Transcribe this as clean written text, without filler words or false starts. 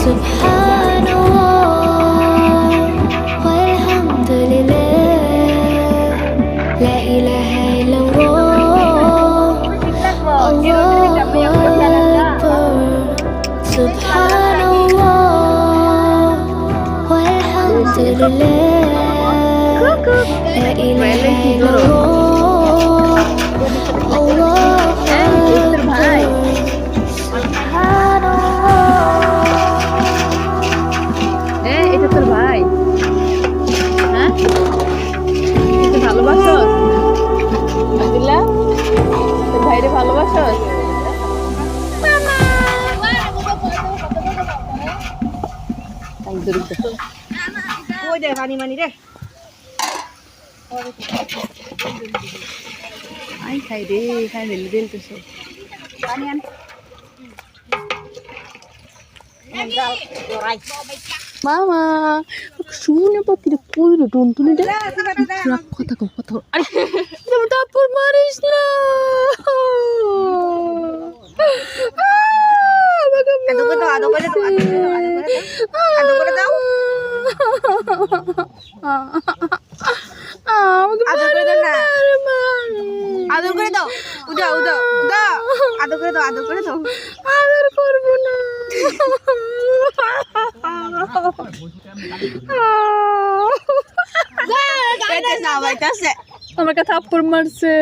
سبحان الله والحمد لله لا إله إلا الله الله أكبر سبحان الله والحمد لله لا إله إلا الله الله أكبر سبحان এটা তোর ভাই? হ্যাঁ, তুই ভালোবাসস আব্দুল্লাহ? তোর ভাইরে ভালোবাসস? ওই দে পানি মানি রে আই খাই রে, খাই দিল দিল তো সব পানি আন মামা শুনে পাখিরে কইরে টুনটুনি দে কথা কও কথা আরে তুমি তারপর মারিস না আদো করে দাও আদো করে দাও আদো করে দাও না আদো করে দাও উদা উদা উদা আদো করে দাও আদো করে দাও আদর করব না আমাকে থাপ্পড় মারছে।